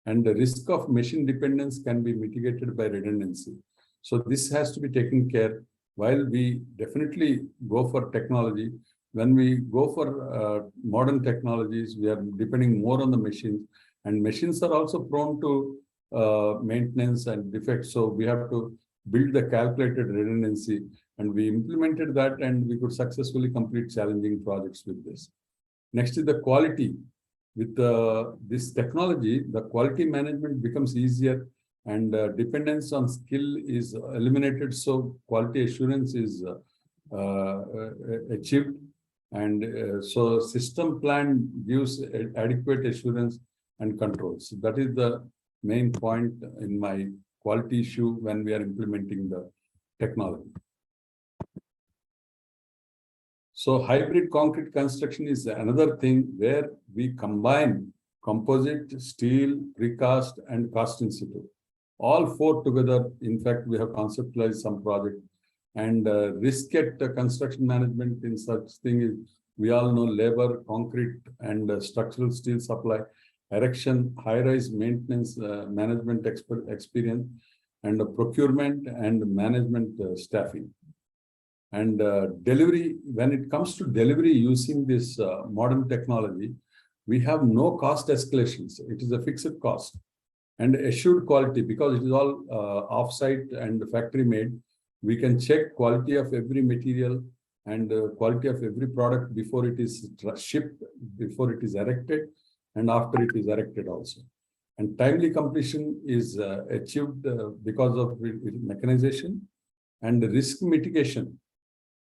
And the risk of machine dependence can be mitigated by redundancy. So this has to be taken care. While we definitely go for technology, when we go for modern technologies, we are depending more on the machines, and machines are also prone to maintenance and defects. So we have to build the calculated redundancy, and we implemented that, and we could successfully complete challenging projects with this. Next is the quality. With this technology, the quality management becomes easier, and dependence on skill is eliminated. So quality assurance is achieved, and so system plan gives adequate assurance and controls. That is the main point in my quality issue when we are implementing the technology. So hybrid concrete construction is another thing where we combine composite, steel, precast, and cast in situ. All 4 together. In fact, we have conceptualized some project. And risk at construction management in such thing is, we all know labor, concrete, and structural steel supply, erection, high-rise maintenance, management experience, and procurement and management staffing. And delivery, when it comes to delivery using this modern technology, we have no cost escalations. It is a fixed cost and assured quality because it is all off-site and factory made. We can check quality of every material and quality of every product before it is shipped, before it is erected, and after it is erected also. And timely completion is achieved because of mechanization and risk mitigation.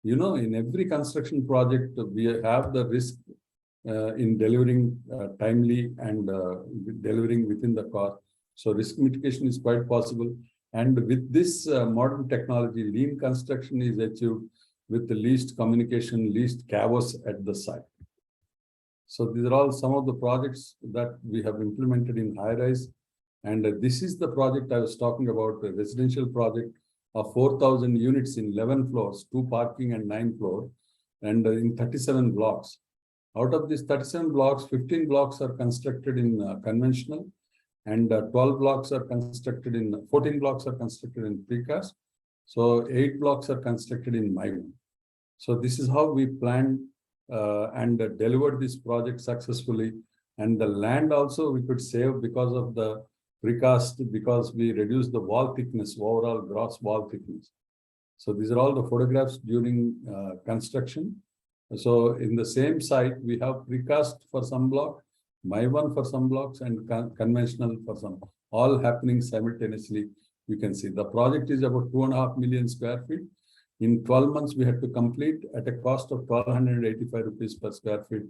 You know, in every construction project, we have the risk in delivering timely and delivering within the cost. So risk mitigation is quite possible. And with this modern technology, lean construction is achieved with the least communication, least chaos at the site. So these are all some of the projects that we have implemented in high-rise. And this is the project I was talking about, a residential project of 4,000 units in 11 floors, 2 parking and 9 floors, and in 37 blocks. Out of these 37 blocks, 15 blocks are constructed in conventional, and 12 blocks are constructed in, 14 blocks are constructed in precast. So 8 blocks are constructed in MIVAN. So this is how we planned and delivered this project successfully. And the land also we could save because of the precast, because we reduced the wall thickness, overall gross wall thickness. So these are all the photographs during construction. So in the same site, we have precast for some block, MIVAN for some blocks, and conventional for some, all happening simultaneously. You can see the project is about 2.5 million square feet. In 12 months, we had to complete at a cost of 1,285 rupees per square feet,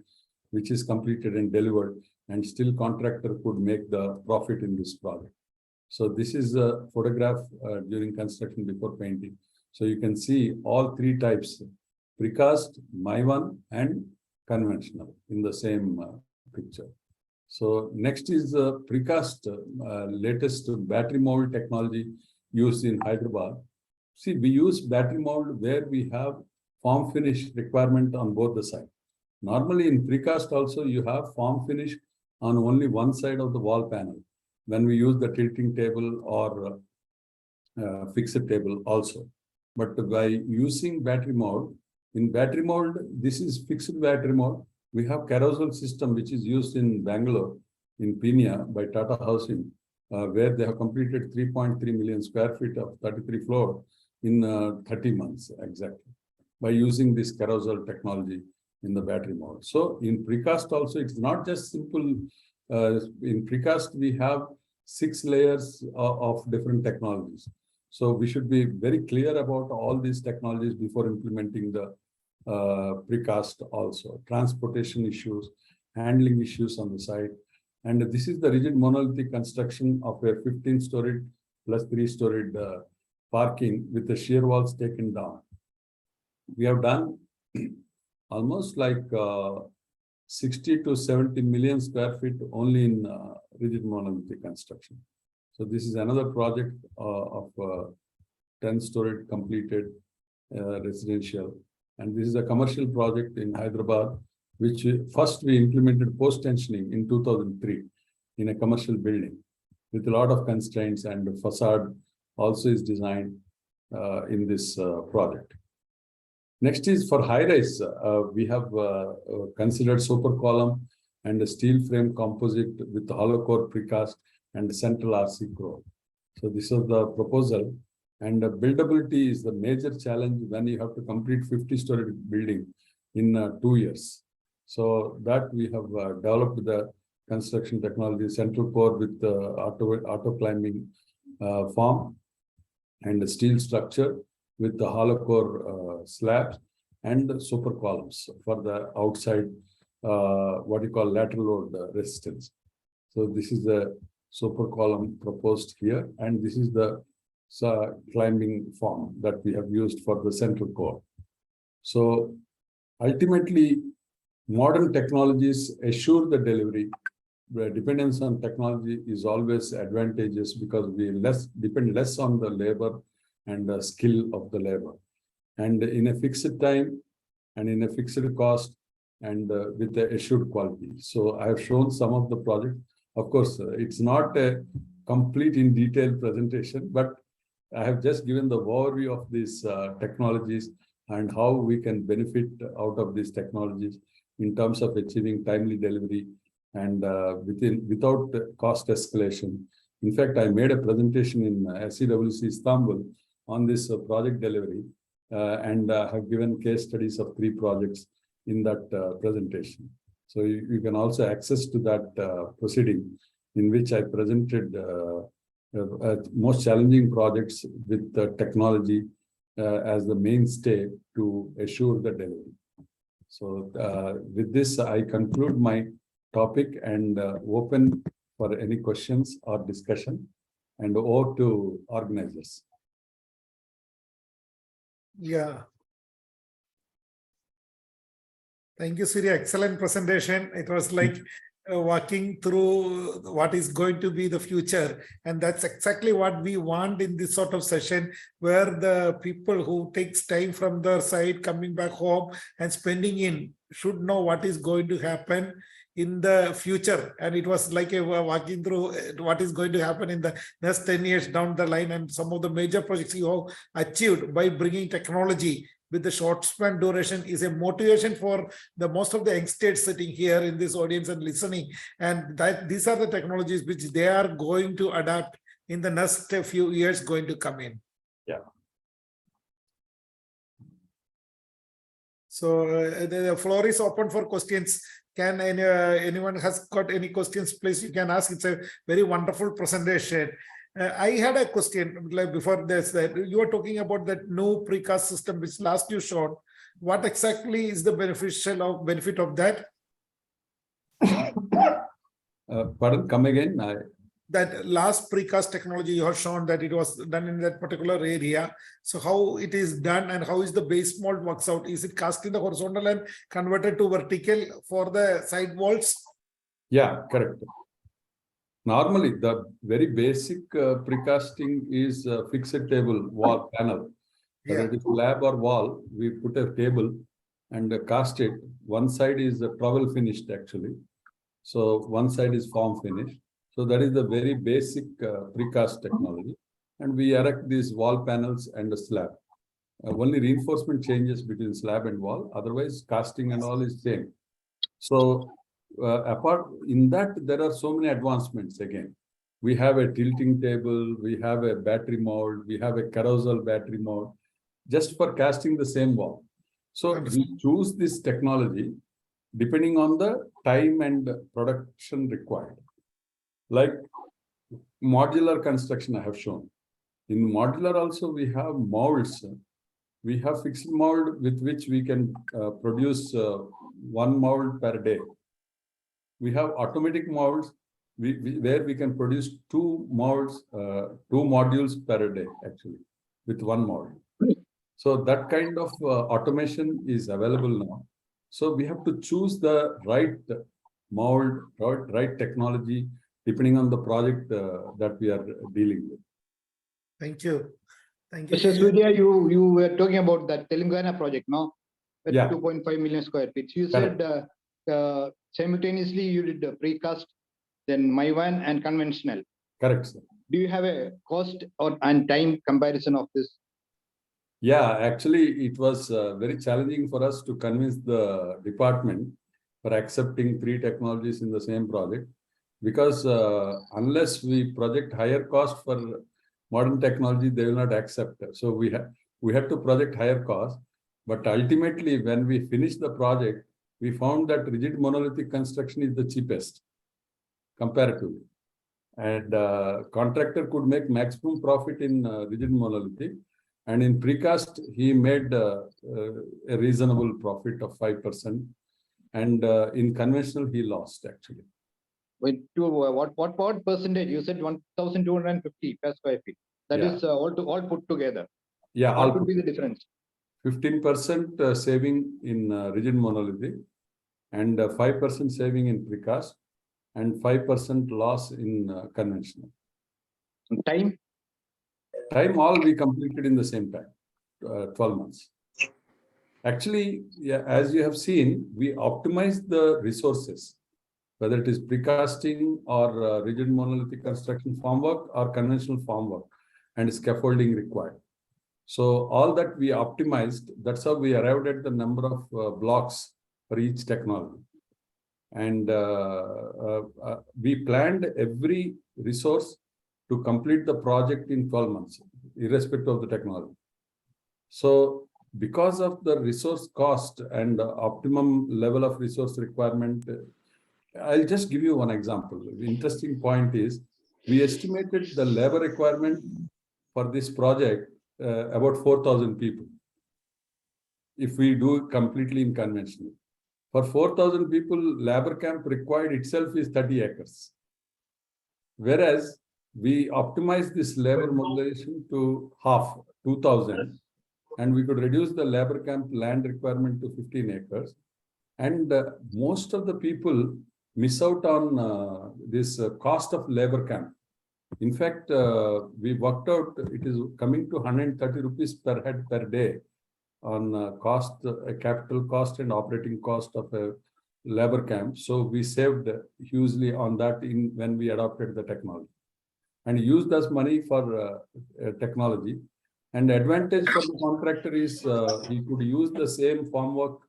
which is completed and delivered, and still contractor could make the profit in this project. So this is a photograph during construction before painting. So you can see all 3 types, precast, MIVAN, and conventional in the same picture. So next is the precast, latest battery mold technology used in Hyderabad. See, we use battery mold where we have form finish requirement on both the sides. Normally in precast also you have form finish on only one side of the wall panel when we use the tilting table or fixed table also. But by using battery mold, in battery mold, this is fixed battery mold. We have carousel system which is used in Bangalore, in Pina by Tata Housing, where they have completed 3.3 million square feet of 33 floors in 30 months exactly by using this carousel technology in the battery mold. So in precast also, it's not just simple. In precast, we have 6 layers of different technologies. So we should be very clear about all these technologies before implementing the precast also. Transportation issues, handling issues on the site. And this is the rigid monolithic construction of a 15-storied plus 3-storied parking with the shear walls taken down. We have done almost like 60 to 70 million square feet only in rigid monolithic construction. So this is another project of 10-storied completed residential. And this is a commercial project in Hyderabad, which first we implemented post-tensioning in 2003 in a commercial building with a lot of constraints, and the facade also is designed in this project. Next is for high-rise. We have considered super column and a steel frame composite with hollow core precast and central RC core. So this is the proposal. And buildability is the major challenge when you have to complete 50-story building in 2 years. So that we have developed the construction technology, central core with auto climbing form, and the steel structure with the hollow core slabs and super columns for the outside, what you call lateral load resistance. So this is the super column proposed here, and this is the climbing form that we have used for the central core. So ultimately, modern technologies assure the delivery. The dependence on technology is always advantageous because we depend less on the labor and the skill of the labor, and in a fixed time and in a fixed cost and with the assured quality. So I have shown some of the projects. Of course, it's not a complete in detail presentation, but I have just given the overview of these technologies and how we can benefit out of these technologies in terms of achieving timely delivery and without cost escalation. In fact, I made a presentation in SEWC Istanbul on this project delivery and have given case studies of 3 projects in that presentation. So you can also access to that proceeding in which I presented most challenging projects with technology as the mainstay to assure the delivery. So with this, I conclude my topic and open for any questions or discussion, and over to organizers. Yeah. Thank you, Surya. Excellent presentation. It was like walking through what is going to be the future. And that's exactly what we want in this sort of session, where the people who takes time from their side, coming back home and spending in, should know what is going to happen in the future. And it was like a walking through what is going to happen in the next 10 years down the line, and some of the major projects you have achieved by bringing technology with the short span duration is a motivation for the most of the youngsters sitting here in this audience and listening. And that these are the technologies which they are going to adapt in the next few years going to come in. Yeah. So the floor is open for questions. Can anyone has got any questions, please, you can ask. It's a very wonderful presentation. I had a question like before this, that you were talking about that new precast system which last you showed. What exactly is the benefit of that? Pardon, come again. That last precast technology you have shown that it was done in that particular area. So how it is done and how is the base mold works out? Is it cast in the horizontal and converted to vertical for the side walls? Yeah, correct. Normally, the very basic precasting is a fixed table wall panel. Whether it is slab or wall, we put a table and cast it. One side is trowel finished actually. So one side is form finished. So that is the very basic precast technology. And we erect these wall panels and the slab. Only reinforcement changes between slab and wall. Otherwise, casting and all is same. So apart in that, there are so many advancements again. We have a tilting table, we have a battery mold, we have a carousel battery mold, just for casting the same wall. So we choose this technology depending on the time and production required. Like modular construction I have shown. In modular also we have molds. We have fixed mold with which we can produce 1 mold per day. We have automatic molds where we can produce 2 molds, 2 modules per day actually with 1 mold. So that kind of automation is available now. So we have to choose the right mold, right technology, depending on the project that we are dealing with. Thank you. Thank you. Mr. Surya, you were talking about that Telangana project, no? At Yeah. 2.5 million square feet. You said simultaneously you did the precast, then Maivan and conventional. Correct, sir. Do you have a cost and time comparison of this? Yeah, actually, it was very challenging for us to convince the department for accepting 3 technologies in the same project, because unless we project higher cost for modern technology, they will not accept. So we had to project higher cost, but ultimately, when we finished the project, we found that rigid monolithic construction is the cheapest comparatively, and contractor could make maximum profit in rigid monolithic. And in precast, he made a reasonable profit of 5%. And in conventional, he lost actually. Wait, what percentage? You said 1,250 per square feet. That is all put together. Yeah, what would be the difference? 15% saving in rigid monolithic, and 5% saving in precast, and 5% loss in conventional. Time? Time all we completed in the same time, 12 months. Actually, yeah, as you have seen, we optimize the resources, whether it is precasting or rigid monolithic construction formwork or conventional formwork and scaffolding required. So all that we optimized, that's how we arrived at the number of blocks for each technology. And we planned every resource to complete the project in 12 months, irrespective of the technology. So because of the resource cost and the optimum level of resource requirement, I'll just give you one example. The interesting point is we estimated the labor requirement for this project about 4,000 people. If we do it completely in conventional. For 4,000 people, labor camp required itself is 30 acres. Whereas we optimized this labor mobilization to half, 2,000, and we could reduce the labor camp land requirement to 15 acres. And most of the people miss out on this cost of labor camp. In fact, we worked out it is coming to 130 rupees per head per day on cost, capital cost and operating cost of a labor camp. So we saved hugely on that when we adopted the technology and used as money for technology. And the advantage for the contractor is he could use the same formwork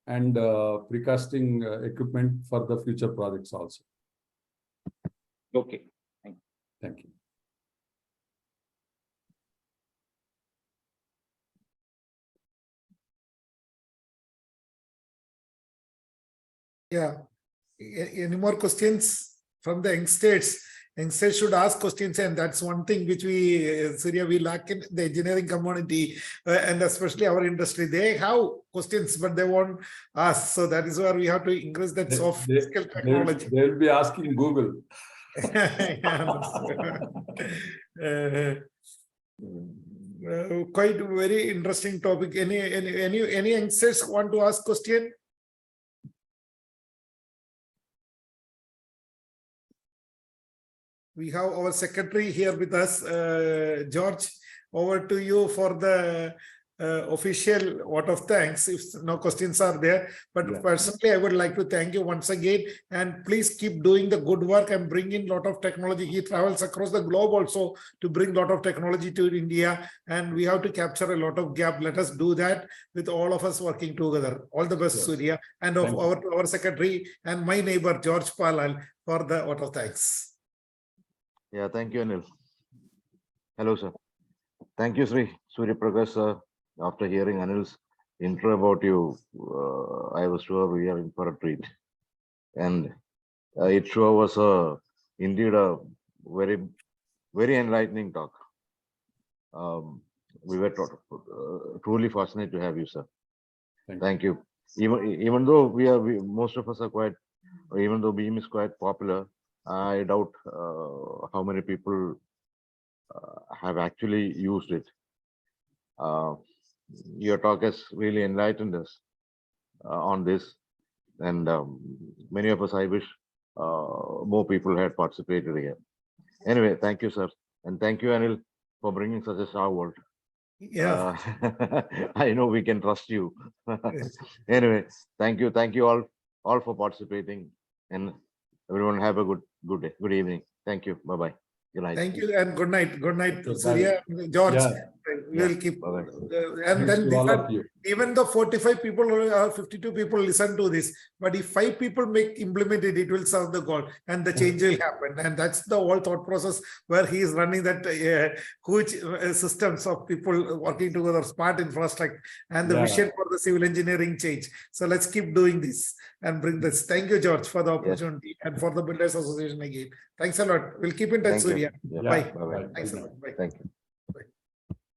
and precasting equipment for the future projects also. Okay. Thank you. Yeah. Any more questions from the youngsters? Youngsters should ask questions, and that's one thing which we, Surya, we lack in the engineering community and especially our industry. They have questions, but they won't ask. So that is where we have to increase that soft skill technology. They will be asking Google. Quite very interesting topic. Any youngsters want to ask question? We have our secretary here with us, George. Over to you for the official vote of thanks. If no questions are there, but Yeah. personally, I would like to thank you once again, and please keep doing the good work and bring in a lot of technology. He travels across the globe also to bring a lot of technology to India, and we have to capture a lot of gap. Let us do that with all of us working together. All the best, Yes. Surya, and of our secretary and my neighbor George Palal for the vote of thanks. Yeah, thank you, Anil. Hello, sir. Thank you, Surya Prakash, sir. After hearing Anil's intro about you, I was sure we are in for a treat. And it sure was indeed a very, very enlightening talk. We were truly fascinated to have you, sir. Thank you. Even though most of us are quite, even though Beam is quite popular, I doubt how many people have actually used it. Your talk has really enlightened us on this, and many of us, I wish more people had participated here. Anyway, thank you, sir, and thank you, Anil, for bringing such a star world. Yeah, I know we can trust you. Anyway, thank you all for participating, and everyone have a good day, good evening. Thank you. Bye bye. Good night. thank you and good night. Good night, Okay, Surya, George. Yeah. We will keep. Bye-bye. And Thanks then to all of you. even the 45 people or 52 people listen to this, but if 5 people implement it, it will serve the goal and the change will happen. And that's the whole thought process where he is running that huge systems of people working together, smart infrastructure, and the vision for the civil engineering change. So let's keep doing this and bring this. Thank you, George, for the opportunity and for the Builders Association again. Thanks a lot. We'll keep in touch, Thank you. Surya. Yeah. Bye. Bye-bye. Thanks a lot. Bye. Thank you.